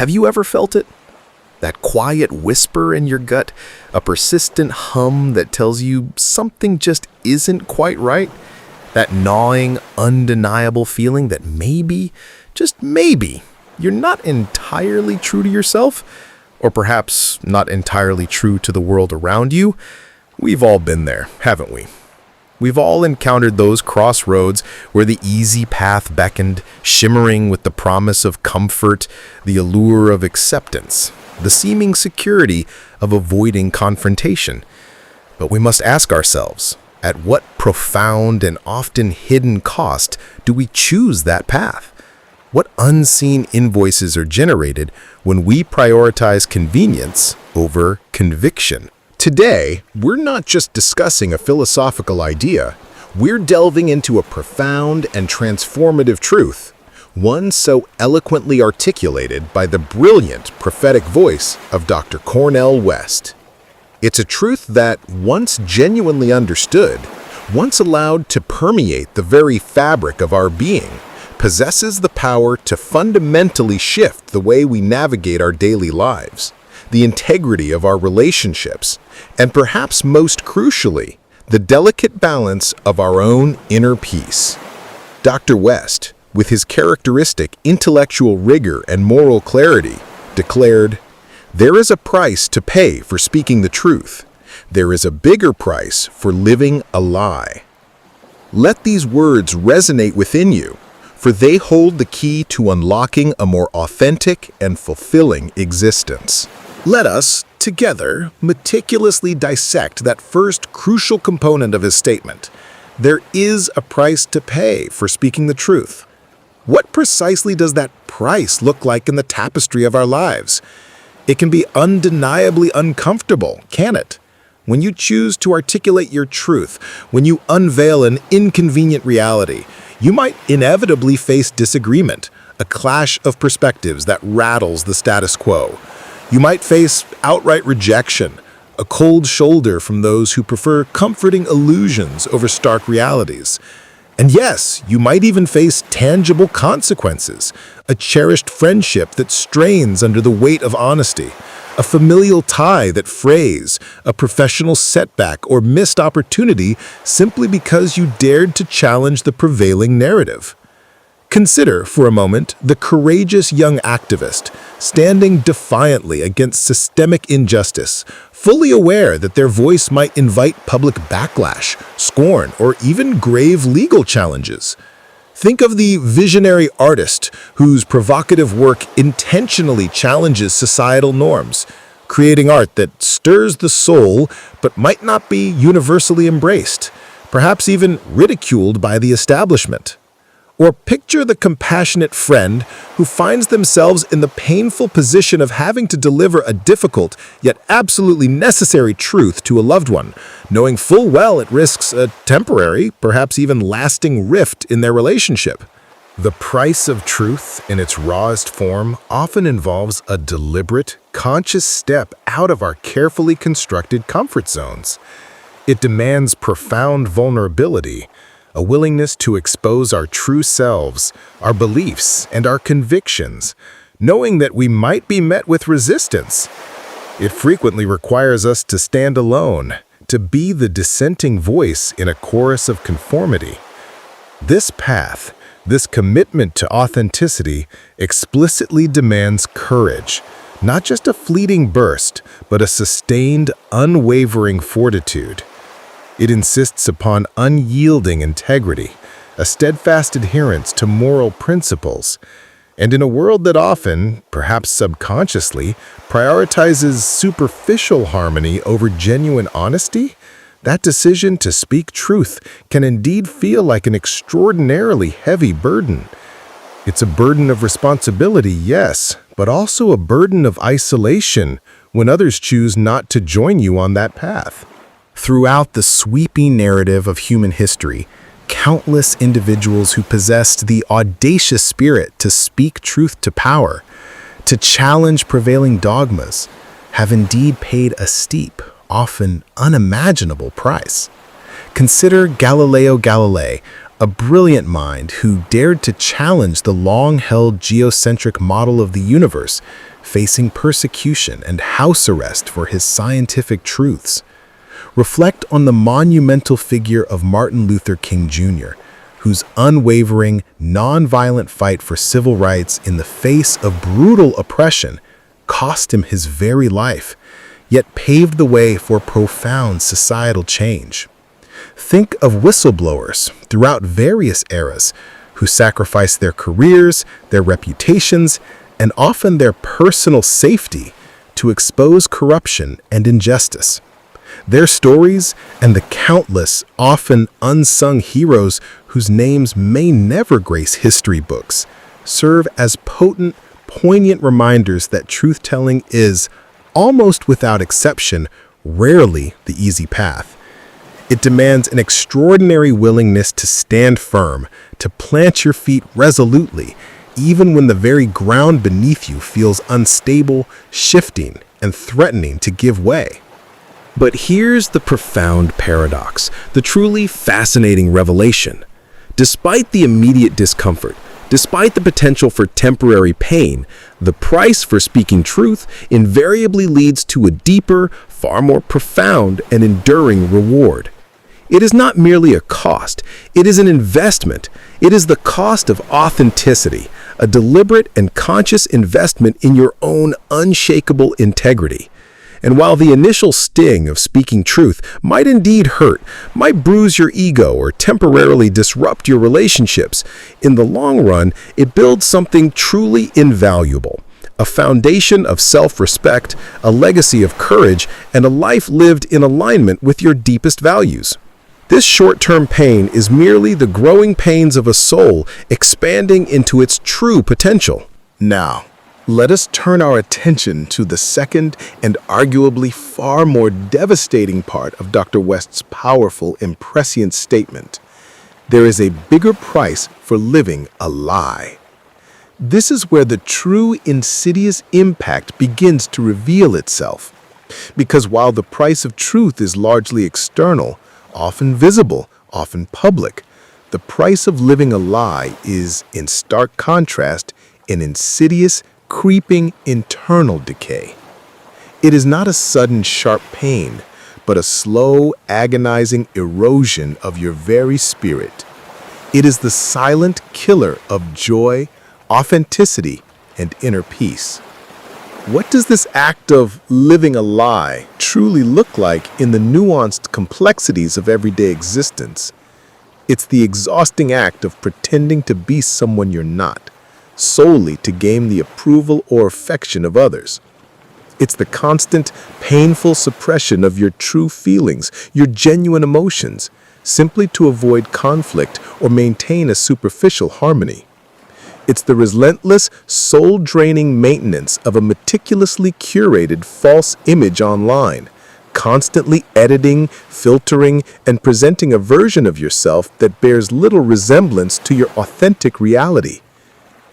Have you ever felt it? That quiet whisper in your gut, a persistent hum that tells you something just isn't quite right? That gnawing, undeniable feeling that maybe, just maybe, you're not entirely true to yourself, or perhaps not entirely true to the world around you? We've all been there, haven't we? We've all encountered those crossroads where the easy path beckoned, shimmering with the promise of comfort, the allure of acceptance, the seeming security of avoiding confrontation. But we must ask ourselves, at what profound and often hidden cost do we choose that path? What unseen invoices are generated when we prioritize convenience over conviction? Today, we're not just discussing a philosophical idea, we're delving into a profound and transformative truth, one so eloquently articulated by the brilliant prophetic voice of Dr. Cornel West. It's a truth that, once genuinely understood, once allowed to permeate the very fabric of our being, possesses the power to fundamentally shift the way we navigate our daily lives, the integrity of our relationships, and perhaps most crucially, the delicate balance of our own inner peace. Dr. West, with his characteristic intellectual rigor and moral clarity, declared, "There is a price to pay for speaking the truth. There is a bigger price for living a lie." Let these words resonate within you, for they hold the key to unlocking a more authentic and fulfilling existence. Let us, together, meticulously dissect that first crucial component of his statement. There is a price to pay for speaking the truth. What precisely does that price look like in the tapestry of our lives? It can be undeniably uncomfortable, can it? When you choose to articulate your truth, when you unveil an inconvenient reality, you might inevitably face disagreement, a clash of perspectives that rattles the status quo. You might face outright rejection, a cold shoulder from those who prefer comforting illusions over stark realities. And yes, you might even face tangible consequences, a cherished friendship that strains under the weight of honesty, a familial tie that frays, a professional setback or missed opportunity simply because you dared to challenge the prevailing narrative. Consider, for a moment, the courageous young activist standing defiantly against systemic injustice, fully aware that their voice might invite public backlash, scorn, or even grave legal challenges. Think of the visionary artist whose provocative work intentionally challenges societal norms, creating art that stirs the soul but might not be universally embraced, perhaps even ridiculed by the establishment. Or picture the compassionate friend who finds themselves in the painful position of having to deliver a difficult yet absolutely necessary truth to a loved one, knowing full well it risks a temporary, perhaps even lasting rift in their relationship. The price of truth in its rawest form often involves a deliberate, conscious step out of our carefully constructed comfort zones. It demands profound vulnerability, a willingness to expose our true selves, our beliefs, and our convictions, knowing that we might be met with resistance. It frequently requires us to stand alone, to be the dissenting voice in a chorus of conformity. This path, this commitment to authenticity, explicitly demands courage, not just a fleeting burst, but a sustained, unwavering fortitude. It insists upon unyielding integrity, a steadfast adherence to moral principles, and in a world that often, perhaps subconsciously, prioritizes superficial harmony over genuine honesty, that decision to speak truth can indeed feel like an extraordinarily heavy burden. It's a burden of responsibility, yes, but also a burden of isolation when others choose not to join you on that path. Throughout the sweeping narrative of human history, countless individuals who possessed the audacious spirit to speak truth to power, to challenge prevailing dogmas, have indeed paid a steep, often unimaginable price. Consider Galileo Galilei, a brilliant mind who dared to challenge the long-held geocentric model of the universe, facing persecution and house arrest for his scientific truths. Reflect on the monumental figure of Martin Luther King Jr., whose unwavering, nonviolent fight for civil rights in the face of brutal oppression cost him his very life, yet paved the way for profound societal change. Think of whistleblowers throughout various eras who sacrificed their careers, their reputations, and often their personal safety to expose corruption and injustice. Their stories and the countless, often unsung heroes whose names may never grace history books serve as potent, poignant reminders that truth-telling is, almost without exception, rarely the easy path. It demands an extraordinary willingness to stand firm, to plant your feet resolutely, even when the very ground beneath you feels unstable, shifting, and threatening to give way. But here's the profound paradox, the truly fascinating revelation. Despite the immediate discomfort, despite the potential for temporary pain, the price for speaking truth invariably leads to a deeper, far more profound and enduring reward. It is not merely a cost, it is an investment. It is the cost of authenticity, a deliberate and conscious investment in your own unshakable integrity. And while the initial sting of speaking truth might indeed hurt, might bruise your ego or temporarily disrupt your relationships, in the long run, it builds something truly invaluable. A foundation of self-respect, a legacy of courage, and a life lived in alignment with your deepest values. This short-term pain is merely the growing pains of a soul expanding into its true potential. Now, let us turn our attention to the second and arguably far more devastating part of Dr. West's powerful and prescient statement. There is a bigger price for living a lie. This is where the true insidious impact begins to reveal itself. Because while the price of truth is largely external, often visible, often public, the price of living a lie is, in stark contrast, an insidious, creeping internal decay. It is not a sudden sharp pain, but a slow, agonizing erosion of your very spirit. It is the silent killer of joy, authenticity, and inner peace. What does this act of living a lie truly look like in the nuanced complexities of everyday existence? It's the exhausting act of pretending to be someone you're not, solely to gain the approval or affection of others. It's the constant, painful suppression of your true feelings, your genuine emotions, simply to avoid conflict or maintain a superficial harmony. It's the relentless, soul-draining maintenance of a meticulously curated false image online, constantly editing, filtering, and presenting a version of yourself that bears little resemblance to your authentic reality.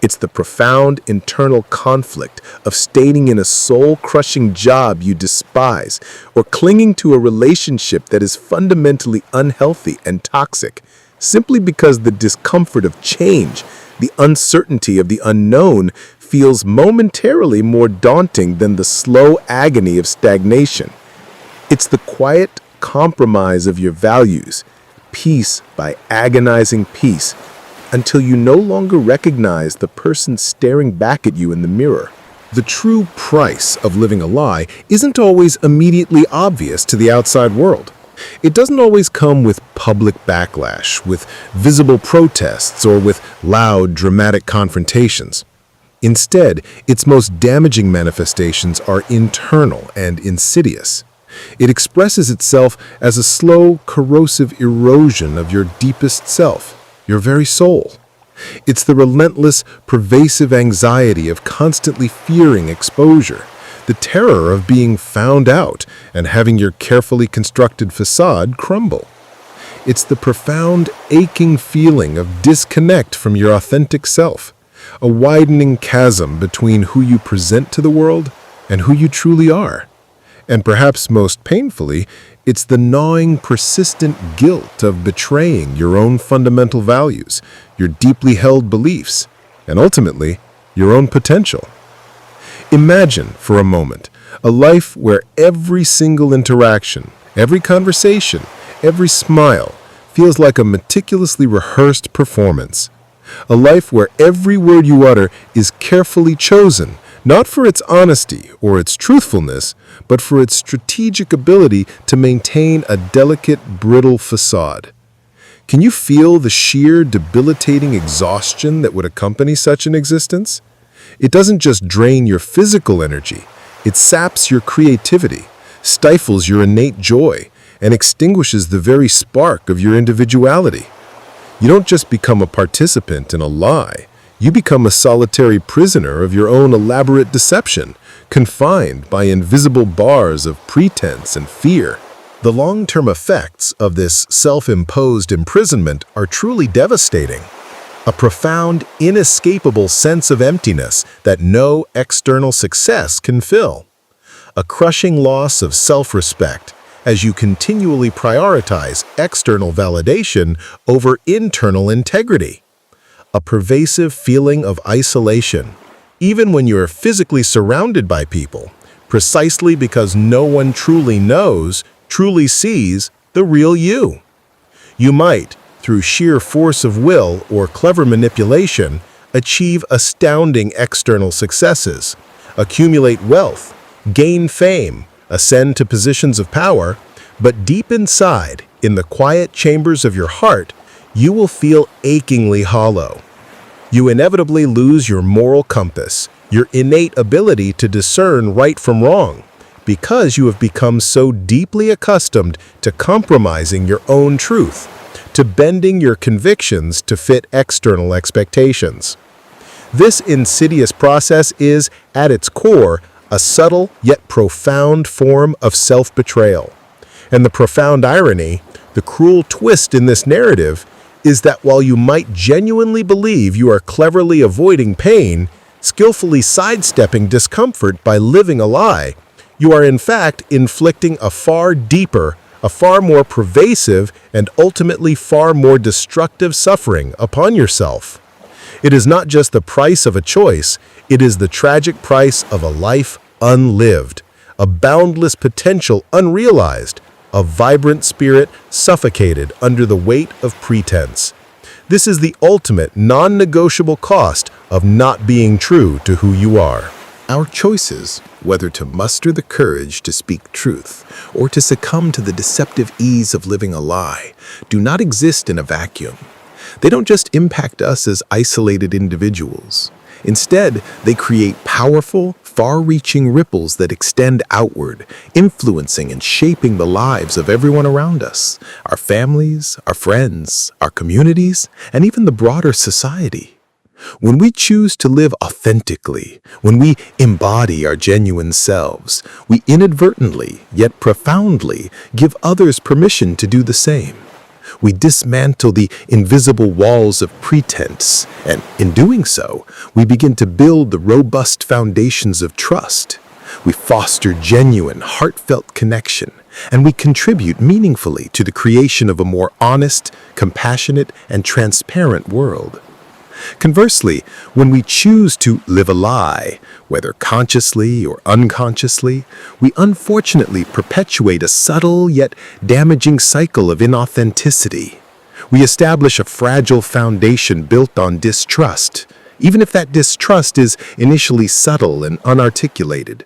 It's the profound internal conflict of staying in a soul-crushing job you despise or clinging to a relationship that is fundamentally unhealthy and toxic, simply because the discomfort of change, the uncertainty of the unknown, feels momentarily more daunting than the slow agony of stagnation. It's the quiet compromise of your values, piece by agonizing piece, until you no longer recognize the person staring back at you in the mirror. The true price of living a lie isn't always immediately obvious to the outside world. It doesn't always come with public backlash, with visible protests, or with loud, dramatic confrontations. Instead, its most damaging manifestations are internal and insidious. It expresses itself as a slow, corrosive erosion of your deepest self, your very soul. It's the relentless, pervasive anxiety of constantly fearing exposure, the terror of being found out and having your carefully constructed facade crumble. It's the profound, aching feeling of disconnect from your authentic self, a widening chasm between who you present to the world and who you truly are. And perhaps most painfully, it's the gnawing, persistent guilt of betraying your own fundamental values, your deeply held beliefs, and ultimately, your own potential. Imagine, for a moment, a life where every single interaction, every conversation, every smile feels like a meticulously rehearsed performance. A life where every word you utter is carefully chosen, not for its honesty or its truthfulness, but for its strategic ability to maintain a delicate, brittle facade. Can you feel the sheer, debilitating exhaustion that would accompany such an existence? It doesn't just drain your physical energy, it saps your creativity, stifles your innate joy, and extinguishes the very spark of your individuality. You don't just become a participant in a lie, you become a solitary prisoner of your own elaborate deception, confined by invisible bars of pretense and fear. The long-term effects of this self-imposed imprisonment are truly devastating. A profound, inescapable sense of emptiness that no external success can fill. A crushing loss of self-respect as you continually prioritize external validation over internal integrity. A pervasive feeling of isolation, even when you're physically surrounded by people, precisely because no one truly knows, truly sees the real you. You might, through sheer force of will or clever manipulation, achieve astounding external successes, accumulate wealth, gain fame, ascend to positions of power, but deep inside, in the quiet chambers of your heart, you will feel achingly hollow. You inevitably lose your moral compass, your innate ability to discern right from wrong, because you have become so deeply accustomed to compromising your own truth, to bending your convictions to fit external expectations. This insidious process is, at its core, a subtle yet profound form of self-betrayal. And the profound irony, the cruel twist in this narrative, is that while you might genuinely believe you are cleverly avoiding pain, skillfully sidestepping discomfort by living a lie, you are in fact inflicting a far deeper, a far more pervasive, and ultimately far more destructive suffering upon yourself. It is not just the price of a choice, it is the tragic price of a life unlived, a boundless potential unrealized, a vibrant spirit suffocated under the weight of pretense. This is the ultimate, non-negotiable cost of not being true to who you are. Our choices, whether to muster the courage to speak truth or to succumb to the deceptive ease of living a lie, do not exist in a vacuum. They don't just impact us as isolated individuals. Instead, they create powerful, far-reaching ripples that extend outward, influencing and shaping the lives of everyone around us, our families, our friends, our communities, and even the broader society. When we choose to live authentically, when we embody our genuine selves, we inadvertently, yet profoundly, give others permission to do the same. We dismantle the invisible walls of pretense, and in doing so, we begin to build the robust foundations of trust. We foster genuine, heartfelt connection, and we contribute meaningfully to the creation of a more honest, compassionate, and transparent world. Conversely, when we choose to live a lie, whether consciously or unconsciously, we unfortunately perpetuate a subtle yet damaging cycle of inauthenticity. We establish a fragile foundation built on distrust, even if that distrust is initially subtle and unarticulated.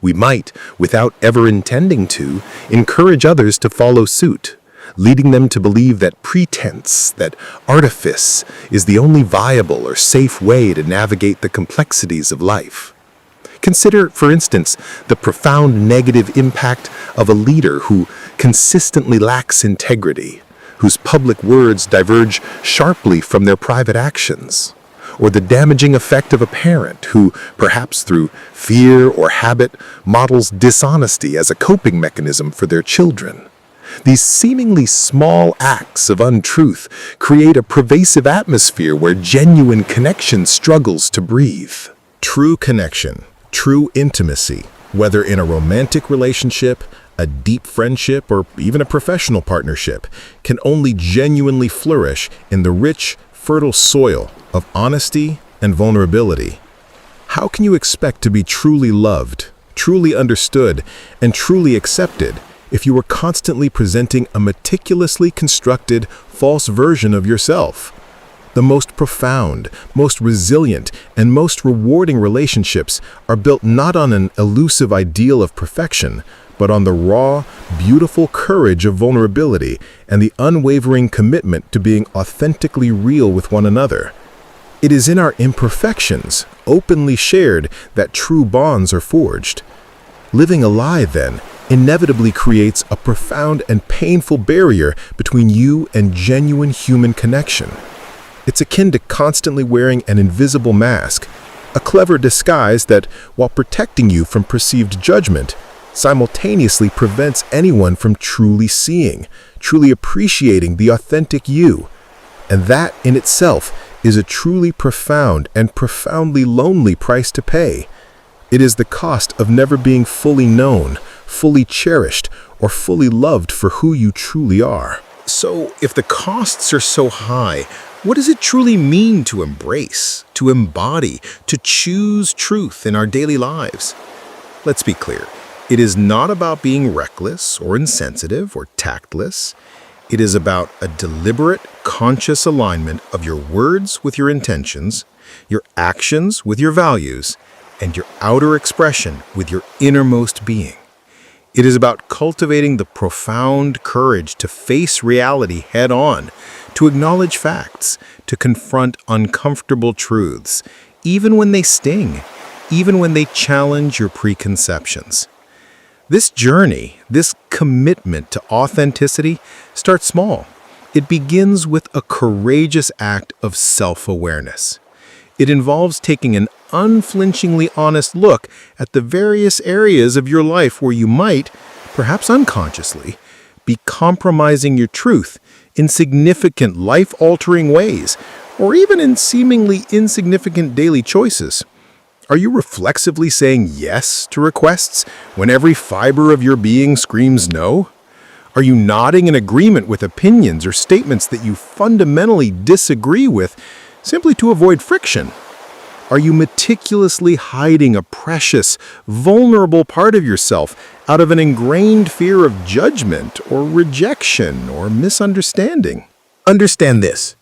We might, without ever intending to, encourage others to follow suit, leading them to believe that pretense, that artifice, is the only viable or safe way to navigate the complexities of life. Consider, for instance, the profound negative impact of a leader who consistently lacks integrity, whose public words diverge sharply from their private actions, or the damaging effect of a parent who, perhaps through fear or habit, models dishonesty as a coping mechanism for their children. These seemingly small acts of untruth create a pervasive atmosphere where genuine connection struggles to breathe. True connection, true intimacy, whether in a romantic relationship, a deep friendship, or even a professional partnership, can only genuinely flourish in the rich, fertile soil of honesty and vulnerability. How can you expect to be truly loved, truly understood, and truly accepted if you are constantly presenting a meticulously constructed, false version of yourself? The most profound, most resilient, and most rewarding relationships are built not on an elusive ideal of perfection, but on the raw, beautiful courage of vulnerability and the unwavering commitment to being authentically real with one another. It is in our imperfections, openly shared, that true bonds are forged. Living a lie, then, inevitably creates a profound and painful barrier between you and genuine human connection. It's akin to constantly wearing an invisible mask, a clever disguise that, while protecting you from perceived judgment, simultaneously prevents anyone from truly seeing, truly appreciating the authentic you. And that, in itself, is a truly profound and profoundly lonely price to pay. It is the cost of never being fully known, fully cherished, or fully loved for who you truly are. So, if the costs are so high, what does it truly mean to embrace, to embody, to choose truth in our daily lives? Let's be clear. It is not about being reckless or insensitive or tactless. It is about a deliberate, conscious alignment of your words with your intentions, your actions with your values, and your outer expression with your innermost being. It is about cultivating the profound courage to face reality head-on, to acknowledge facts, to confront uncomfortable truths, even when they sting, even when they challenge your preconceptions. This journey, this commitment to authenticity, starts small. It begins with a courageous act of self-awareness. It involves taking an unflinchingly honest look at the various areas of your life where you might, perhaps unconsciously, be compromising your truth in significant life-altering ways, or even in seemingly insignificant daily choices. Are you reflexively saying yes to requests when every fiber of your being screams no? Are you nodding in agreement with opinions or statements that you fundamentally disagree with simply to avoid friction? Are you meticulously hiding a precious, vulnerable part of yourself out of an ingrained fear of judgment or rejection or misunderstanding? Understand this.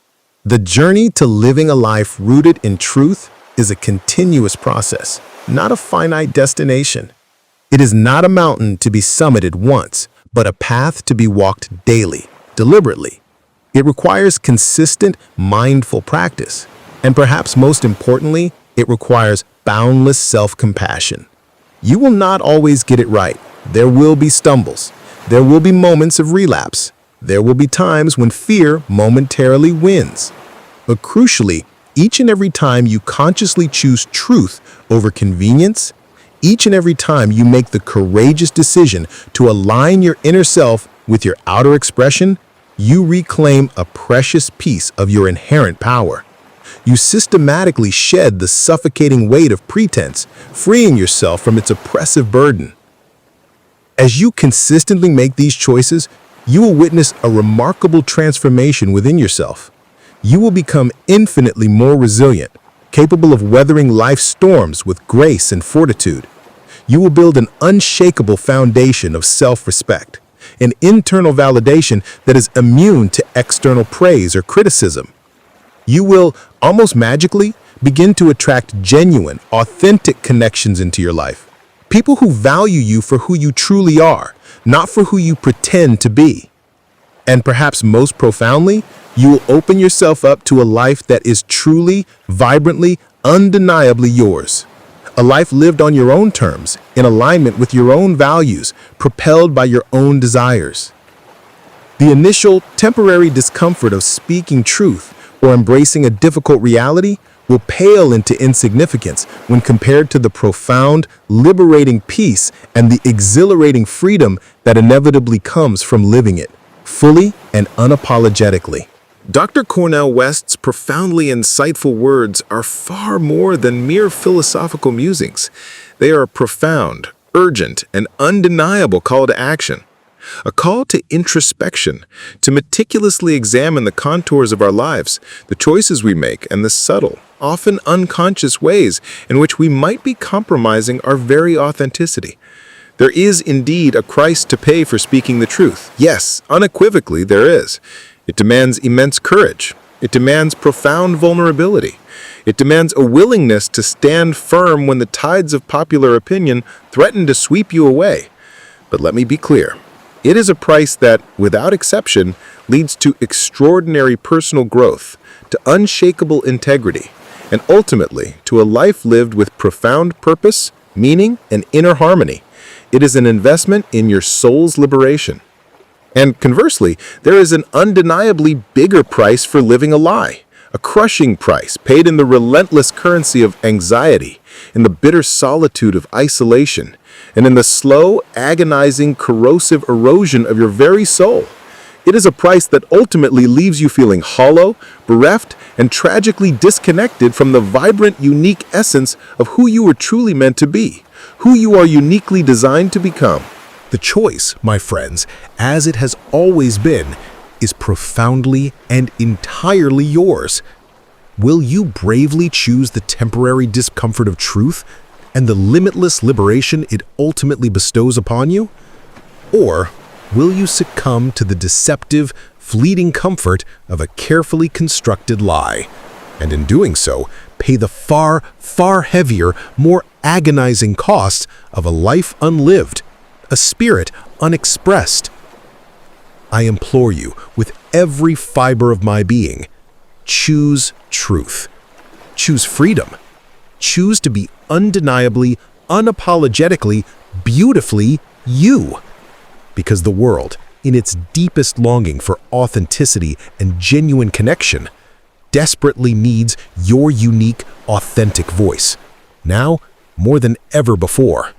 The journey to living a life rooted in truth is a continuous process, not a finite destination. It is not a mountain to be summited once, but a path to be walked daily, deliberately. It requires consistent, mindful practice. And perhaps most importantly, it requires boundless self-compassion. You will not always get it right. There will be stumbles. There will be moments of relapse. There will be times when fear momentarily wins. But crucially, each and every time you consciously choose truth over convenience, each and every time you make the courageous decision to align your inner self with your outer expression, you reclaim a precious piece of your inherent power. You systematically shed the suffocating weight of pretense, freeing yourself from its oppressive burden. As you consistently make these choices, you will witness a remarkable transformation within yourself. You will become infinitely more resilient, capable of weathering life's storms with grace and fortitude. You will build an unshakable foundation of self-respect, an internal validation that is immune to external praise or criticism. You will, almost magically, begin to attract genuine, authentic connections into your life. People who value you for who you truly are, not for who you pretend to be. And perhaps most profoundly, you will open yourself up to a life that is truly, vibrantly, undeniably yours. A life lived on your own terms, in alignment with your own values, propelled by your own desires. The initial, temporary discomfort of speaking truth or embracing a difficult reality will pale into insignificance when compared to the profound, liberating peace and the exhilarating freedom that inevitably comes from living it, fully and unapologetically. Dr. Cornel West's profoundly insightful words are far more than mere philosophical musings. They are a profound, urgent, and undeniable call to action. a call to introspection, to meticulously examine the contours of our lives, the choices we make, and the subtle, often unconscious ways in which we might be compromising our very authenticity. There is indeed a price to pay for speaking the truth. Yes, unequivocally there is. It demands immense courage. It demands profound vulnerability. It demands a willingness to stand firm when the tides of popular opinion threaten to sweep you away. But let me be clear. It is a price that, without exception, leads to extraordinary personal growth, to unshakable integrity, and ultimately to a life lived with profound purpose, meaning, and inner harmony. It is an investment in your soul's liberation. And conversely, there is an undeniably bigger price for living a lie, a crushing price paid in the relentless currency of anxiety, in the bitter solitude of isolation, and in the slow, agonizing, corrosive erosion of your very soul. It is a price that ultimately leaves you feeling hollow, bereft, and tragically disconnected from the vibrant, unique essence of who you were truly meant to be, who you are uniquely designed to become. The choice, my friends, as it has always been, is profoundly and entirely yours. Will you bravely choose the temporary discomfort of truth and the limitless liberation it ultimately bestows upon you? Or will you succumb to the deceptive, fleeting comfort of a carefully constructed lie, and in doing so, pay the far, far heavier, more agonizing cost of a life unlived, a spirit unexpressed? I implore you, with every fiber of my being, choose truth. Choose freedom. Choose to be undeniably, unapologetically, beautifully you. Because the world, in its deepest longing for authenticity and genuine connection, desperately needs your unique, authentic voice, now more than ever before.